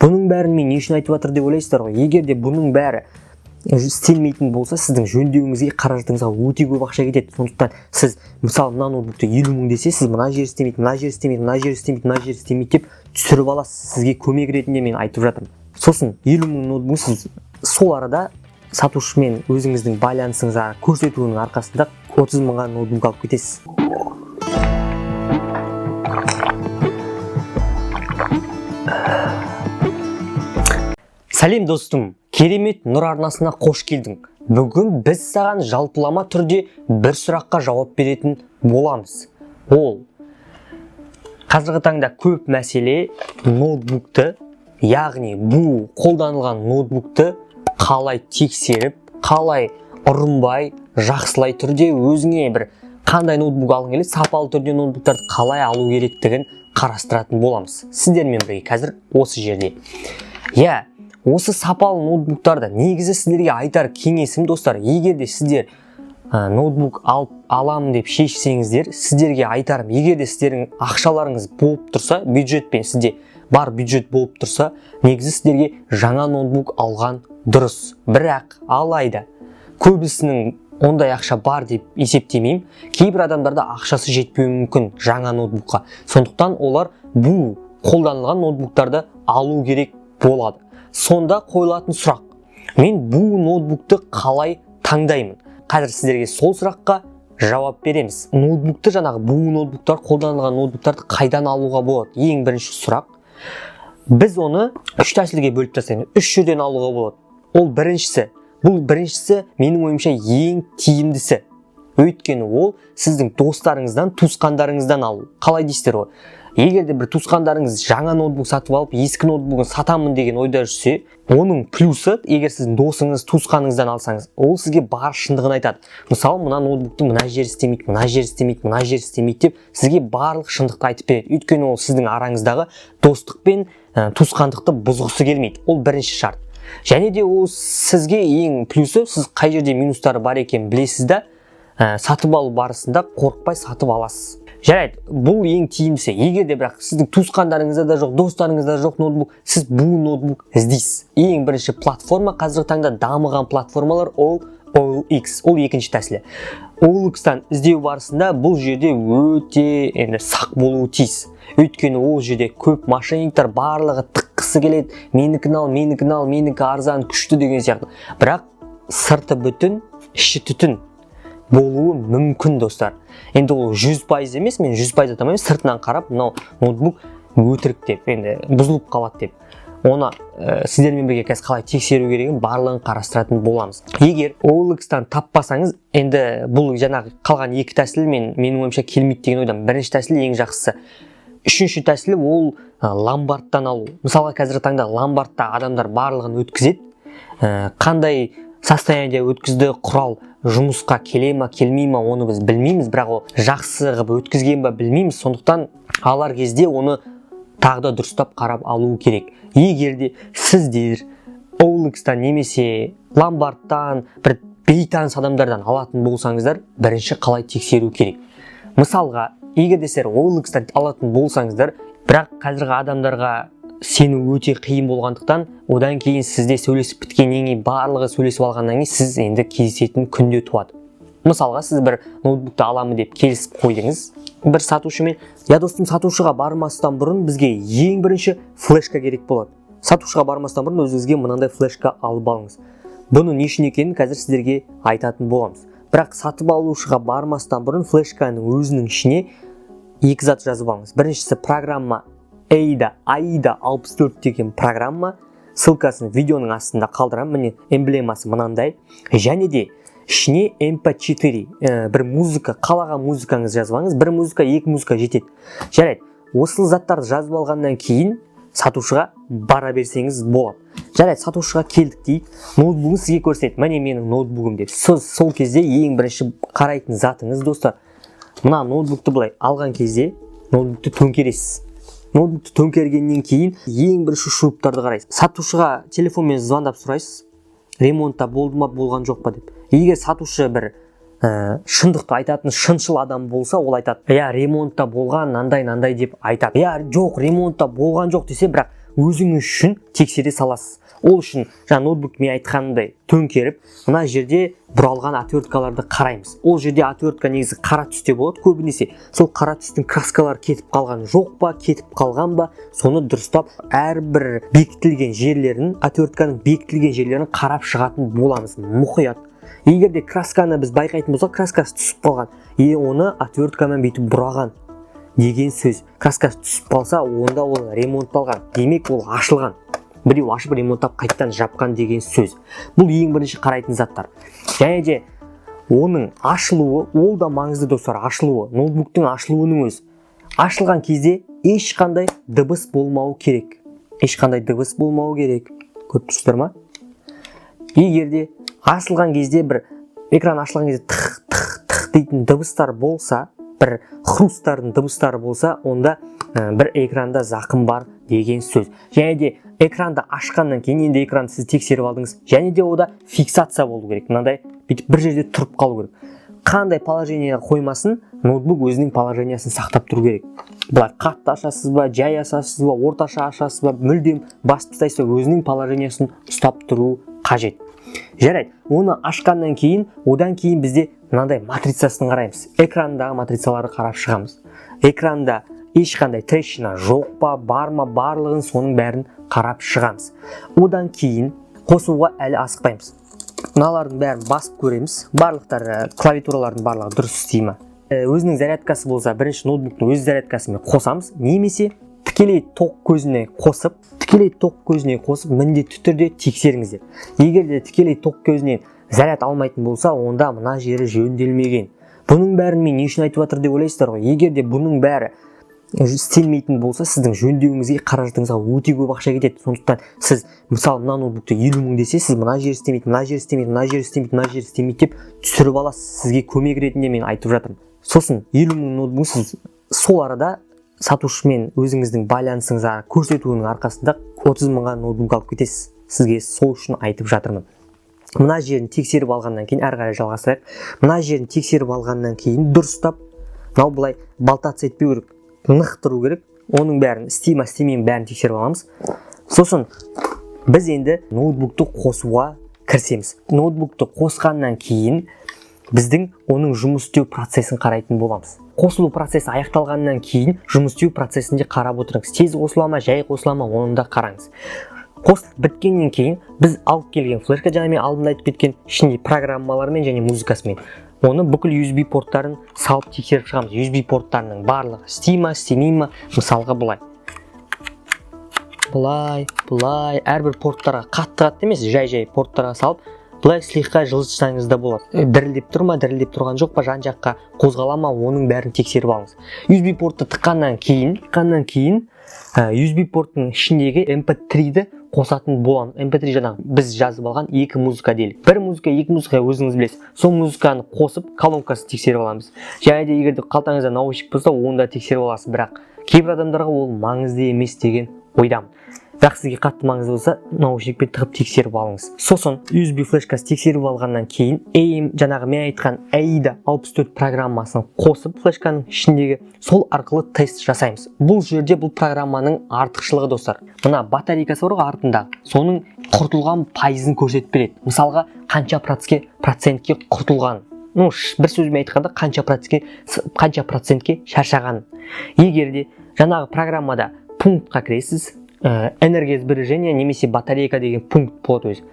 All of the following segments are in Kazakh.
Бұның бәрін мен не үшін айтып жатыр деп ойлайсыздар ғой. Егер де бұның бәрі істелмейтін болса, сіздің жөндеуіңізге қаражатыңызға өте көп ақша кетеді. Сондықтан сіз мысалы мына ноутбукты 50 мың десе, сіз мына жер істемейді, мына жер істемейді, мына жер істемейді, мына жер істемейді деп түсіріп аласыз. Сізге көмек ретінде мен айтып жатырмын. Сосын 50 мың ноутбук сіз сол арада сатушымен өзіңіздің байланысыңызға көрсетуінің арқасында 30 мыңға ноутбук алып кетесіз. Сәлем достым, керемет нұр арнасына қош келдің. Бүгін біз саған жалпылама түрде бір сұраққа жауап беретін боламыз. Ол қазіргі таңда көп мәселе ноутбукты, яғни бұл қолданылған ноутбукты қалай тексеріп, қалай ұрынбай, жақсылай түрде өзіңе бір қандай ноутбук алғың келеді, сапалы түрде ноутбуктарды қалай алу керектігін қарастыратын боламыз. Сіздермен бірге қазір осы жерде. Осы сапалы ноутбуктарды негізі сіздерге айтар кеңесім достар, егер де сіздер ноутбук аламын деп шешсеңіздер, сіздерге айтарым, егер де сіздердің ақшаларыңыз болып тұрса, бюджетпен сізде бар бюджет болып тұрса, негізі сіздерге жаңа ноутбук алған дұрыс. Бірақ алайда көбісінің ондай ақша бар деп есептемеймін. Кейбір адамдарда ақшасы жетпеуі мүмкін жаңа ноутбукқа. Сондықтан олар бұл қолданылған ноутбуктарды алу керек болады. Сонда қойылатын сұрақ: мен бұл ноутбукты қалай таңдаймын? Қазір сіздерге сол сұраққа жауап береміз. Ноутбукты жаңағы бұл ноутбуктар, қолданылған ноутбуктарды қайдан алуға болады? Ең бірінші сұрақ. Біз оны 3 тәсілге бөліп тастаймыз. 3 жерден алуға болады. Ол біріншісі. Бұл біріншісі менің ойымша ең тиімдісі. Өйткені ол сіздің достарыңыздан, туысқандарыңыздан алу. Қалай дейсіздер ғой? Егер де бір туысқандарыңыз жаңа ноутбук сатып алып, ескі ноутбугын сатамын деген ойда жүрсе, оның плюсы, егер сіздің досыңыз, туысқаныңыздан алсаңыз, ол сізге бар шындығын айтады. Мысалы, мына ноутбукты мына жер істемейді, мына жер істемейді, мына жер істемейді деп сізге барлық шындықты айтып береді. Өйткені ол сіздің араңыздағы достық пен туысқандықты бұзғысы келмейді. Ол бірінші шарт. Және де ол сізге ең плюсы, сіз қай жерде минустары бар екенін білесіз да, сатып алу барысында қорықпай сатып аласыз. Жарайды, бұл ең тиімдісі. Егер де бірақ сіздің туысқандарыңызда да жоқ, достарыңызда жоқ ноутбук, сіз бұл ноутбук іздейсіз. Ең бірінші платформа, қазіргі таңда дамыған платформалар ол OLX, ол екінші тәсілі. OLX-тан іздеу барысында бұл жерде өте сақ болуы тиіс. Өйткені ол жерде көп мошенниктер барлығы тыққысы келеді, менікі ал, менікі арзан, күшті деген сияқты. Бірақ сырты бүтін, іші түтін болуы мүмкін достар. Енді ол 100% емес, мен 100% атамаймын, сыртынан қарап, мынау ноутбук өтірік деп, енді бұзылып қалады деп. Оны сіздермен бірге қазір қалай тексеру керегін барлығын қарастыратын боламыз. Егер OLX-тан таппасаңыз, енді бұл жаңағы қалған екі тәсіл менің ойымша келмейді деген ойдамын. Бірінші тәсіл ең жақсысы. Үшінші тәсілі ол ломбардтан алу. Мысалға қазіргі таңда ломбардта адамдар барлығын өткізеді. Қандай состояниеде өткізді, құрал жұмысқа келе ма, келмей ма, оны біз білмейміз, бірақ ол жақсы ғып өткізген ба білмейміз. Сондықтан алар кезде оны тағы да дұрыстап қарап алу керек. Егер де сіздер OLX-тан немесе ломбардтан бір бейтаныс адамдардан алатын болсаңыздар, бірінші қалай тексеру керек? Мысалға, егер де сіздер OLX-тан алатын болсаңыздар, бірақ қазіргі адамдарға сену өте қиын болғандықтан, одан кейін сізде сөйлесіп біткеннен кейін, барлығы сөйлесіп алғаннан кейін сіз енді кездесетін күнде туады. Мысалға, сіз бір ноутбукты аламын деп келісіп қойдыңыз бір сатушымен. Достым, сатушыға бармастан бұрын бізге ең бірінші флешка керек болады. Сатушыға бармастан бұрын өзіңізге мынандай флешка алып алыңыз. Бұны не үшін екенін қазір сіздерге айтатын боламыз. Бірақ сатып алушыға бармастан бұрын флешканың өзінің ішіне екі зат жазып алыңыз. Біріншісі программа AIDA 64 деген программа. Ссылкасын видеоның астында қалдырамын. Міне эмблемасы мынандай. Және де ішіне MP4 бір музыка, қалаған музыкаңыз жазып алыңыз. Бір музыка, екі музыка жетеді. Жарайды. Осы заттарды жазып алғаннан кейін сатушыға бара берсеңіз болады. Жарайды, сатушыға келдік дейік. Ноутбугын сізге көрсетеді. Міне менің ноутбугым деп. Сол кезде ең бірінші қарайтын затыңыз, достар, мына ноутбукты былай алған кезде ноутбукты төңкересіз. Ноутбукты төңкергеннен кейін ең бірінші шуруптарды қарайсыз. Сатушыға телефонмен звондап сұрайсыз, ремонтта болды ма, болған жоқ па деп. Егер сатушы бір шындықты айтатын шыншыл адам болса, ол айтады: ремонтта болған, нандай деп айтады. Жоқ, ремонтта болған жоқ десе, бірақ өзіңіз үшін тексере саласыз. Ол үшін жаңа ноутбук мен айтқанымдай төңкеріп, мына жерде бұралған отверткаларды қараймыз. Ол жерде отвертка негізі қара түсте болады көбінесе. Сол қара түстің краскалары кетіп қалған жоқ па, кетіп қалған ба, соны дұрыстап әрбір бекітілген жерлерін, отвертканың бекітілген жерлерін қарап шығатын боламыз мұқият. Егер де красканы біз байқайтын болсақ, краскасы түсіп қалған, оны отверткамен бүйтіп бұраған деген сөз. Краскасы түсіп қалса, онда ол ремонтталған. Демек, ол ашылған. Біреу ашып ремонттап қайттан жапқан деген сөз. Бұл ең бірінші қарайтын заттар. Және де оның ашылуы, ол да маңызды достар, ашылуы. Ноутбуктың ашылуының өзі. Ашылған кезде ешқандай дыбыс болмауы керек. Ешқандай дыбыс болмауы керек. Көріп тұрсыздар ма? Егер де ашылған кезде бір экран ашылған кезде тық дейтін дыбыстар болса, бір хрустардың дыбыстары болса, онда бір экранда зақым бар деген сөз. Және де экранды ашқаннан кейін енді экранды сіз тексеріп алдыңыз. Және де ода фиксация болу керек. Мынандай бүйтіп бір жерде тұрып қалу керек. Қандай положениеге қоймасын, ноутбук өзінің положениясын сақтап тұру керек. Бұлай қатты ашасыз ба, жай ашасыз ба, орташа ашасыз ба, мүлдем басып тастайсыз ба, өзінің положениясын ұстап тұру қажет. Жарайды, оны ашқаннан кейін, одан кейін бізде мынандай матрицасын қараймыз. Экрандағы матрицаларды қарап шығамыз. Экранда ешқандай трещина жоқ па, бар ма, барлығын соның бәрін қарап шығамыз. Одан кейін қосуға әлі асықпаймыз. Мыналардың бәрін басып көреміз. Барлықтар клавиатуралардың барлығы дұрыс істей ме? Өзінің зарядкасы болса, бірінші ноутбуктың өз зарядкасымен қосамыз, немесе тікелей тоқ көзіне қосып, міндетті түрде тексеріңіздер. Егер де тікелей тоқ көзінен заряд алмайтын болса, онда мына жері жөнделмеген. Бұның бәрін мен не үшін айтып жатыр деп ойлайсыздар ғой? Егер де бұның бәрі істелмейтін болса, сіздің жөндеуіңізге, қаражатыңызға өте көп ақша кетеді. Сондықтан сіз мысалы мына ноутбукты 50 мың десе, сіз мына жер істемейді, мына жер істемейді, мына жер істемейді, мына жер істемейді деп түсіріп аласыз. Сізге көмек ретінде мен айтып жатырмын. Сосын 50 мың ноутбук сіз сол арада сатушымен өзіңіздің байланысыңызға көрсетуінің арқасында 30 мыңға ноутбук алып кетесіз. Сізге сол үшін айтып жатырмын. Мына жерін тексеріп алғаннан кейін, әрі қарай жалғастырайық. Мына жерін тексеріп алғаннан кейін дұрыстап, мынау былай балтац етпеу керек, нық тұру керек. Оның бәрін істей ме, істемей ме бәрін тексеріп аламыз. Сосын біз енді ноутбукты қосуға кірісеміз. Ноутбукты қосқаннан кейін біздің оның жұмыс істеу процесін қарайтын боламыз. Қосылу процесі аяқталғаннан кейін жұмыс істеу процесінде қарап отырыңыз. Тез қосыла ма, жай қосыла ма, оны да қараңыз. Қосылып біткеннен кейін біз алып келген флешка, жаңа мен алдында айтып кеткен, ішінде программалармен және музыкасымен, оны бүкіл USB порттарын салып тексеріп шығамыз. USB порттарының барлығы істей ме, істемей ме? Мысалға бұлай, әрбір порттарға қатты емес, жай порттарға салып, бұлай слегка жылжытсаңыз да болады. Дірілдеп тұр ма, дірілдеп тұрған жоқ па, жан-жаққа қозғала ма, оның бәрін тексеріп алыңыз. USB портты тыққаннан кейін USB порттың ішіндегі MP3-ді қосатын боламын. MP3 жаңағы біз жазып алған екі музыка делік. Бір музыка, екі музыка өзіңіз білесіз. Сол музыканы қосып, колонкасын тексеріп аламыз. Және де егер де қалтаңызда наушник болса, оны да тексеріп аласыз. Бірақ кейбір адамдарға ол маңызды емес деген ойдамын. Бірақ сізге қатты маңызды болса, наушникпен тығып тексеріп алыңыз. Сосын USB флешкасы тексеріп алғаннан кейін, жаңағы мен айтқан AIDA 64 программасын қосып флешканың ішіндегі, сол арқылы тест жасаймыз. Бұл жерде бұл программаның артықшылығы достар. Мына батарейкасы бар ғой артындағы, соның құртылған пайызын көрсетіп береді. Мысалға, қанша процентке құртылған. Бір сөзбен айтқанда қанша процентке шаршаған. Егер де жаңағы программада пунктқа кіресіз, энергия сбережения немесе батарейка деген пункт болады өзі.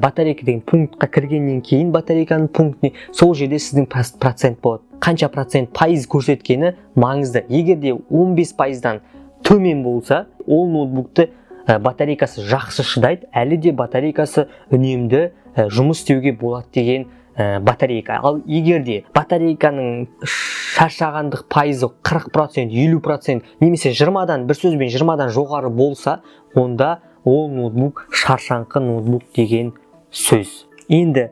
Батарейка деген пунктқа кіргеннен кейін батарейканың пунктіне сол жерде сіздің процент болады. Қанша процент пайыз көрсеткені маңызды. Егер де 15%-дан төмен болса, ол ноутбукты батарейкасы жақсы шыдайды, әлі де батарейкасы үнемді жұмыс істеуге болады деген батарейка. Ал егер де батарейканың шаршағандық пайызы 40%, 50% немесе 20-дан, бір сөзбен 20-дан жоғары болса, онда ол ноутбук шаршаңқы ноутбук деген сөз. Енді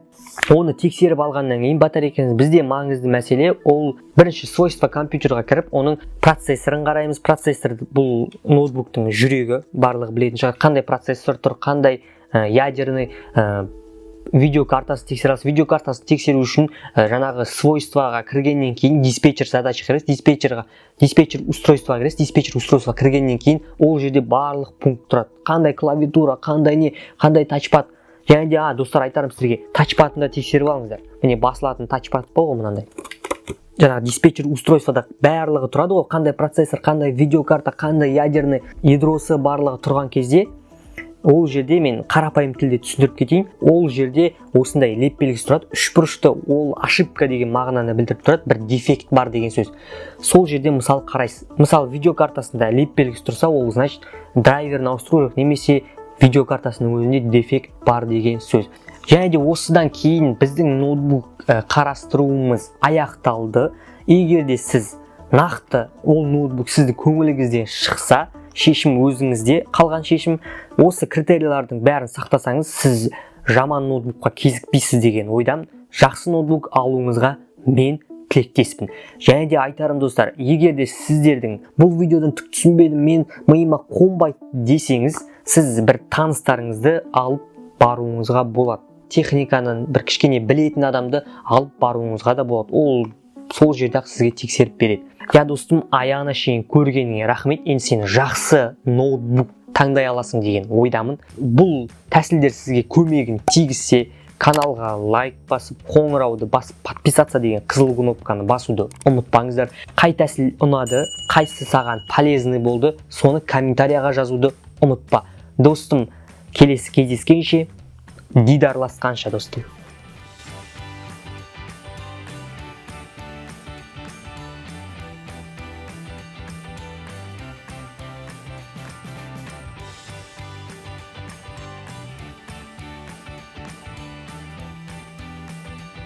оны тексеріп алғаннан кейін батарейкаңыз бізде маңызды мәселе, ол бірінші свойства компьютерға кіріп, оның процессорын қараймыз. Процессор бұл ноутбуктың жүрегі, барлығы білетін шығар, қандай процессор тұр, қандай ядерный видео картасы тексере аласыз. Видео картасы тексеру үшін жаңағы свойствоға кіргеннен кейін диспетчер задача кіресіз, диспетчер устройствоға кіресіз. Диспетчер устройствоға кіргеннен кейін ол жерде барлық пункт тұрады. Қандай клавиатура, қандай тачпад. Және де достар, айтарым сіздерге, тачпадын да тексеріп алыңыздар. Міне басылатын тачпад ғой мынандай. Жаңағы диспетчер устройствода барлығы тұрады ғой, қандай процессор, қандай видеокарта, қандай ядерный ядросы барлығы тұрған кезде, ол жерде мен қарапайым тілде түсіндіріп кетейін. Ол жерде осындай леп белгісі тұрады. Үшбұрышты, ол ошибка деген мағынаны білдіріп тұрады, бір дефект бар деген сөз. Сол жерде мысалы қарайсыз. Мысалы видеокартасында леп белгісі тұрса, ол значит драйверін ауыстыру керек, немесе видеокартасының өзінде дефект бар деген сөз. Және де осыдан кейін біздің ноутбук қарастыруымыз аяқталды. Егер де сіз нақты ол ноутбук сізді көңіліңізден шықса, шешім өзіңізде, қалған шешім осы критериялардың бәрін сақтасаңыз, сіз жаман ноутбукқа кезікпейсіз деген ойдам. Жақсы ноутбук алуыңызға мен тілектеспін. Және де айтарым достар, егер де сіздердің бұл видеодан түк түсінбедім, мен миыма қонбайды десеңіз, сіз бір таныстарыңызды алып баруыңызға болады. Техниканың бір кішкене білетін адамды алып баруыңызға да болады. Ол сол жерде сізге тексеріп береді. Достым, аяғына шейін көргеніңе рахмет. Енді сен жақсы ноутбук таңдай аласың деген ойдамын. Бұл тәсілдер сізге көмегін тигізсе, каналға лайк басып, қоңырауды басып, подписаться деген қызыл кнопканы басуды ұмытпаңыздар. Қай тәсіл ұнады, қайсы саған полезный болды, соны комментарияға жазуды ұмытпа. Достым, келесі кездескенше, дидарласқанша достым.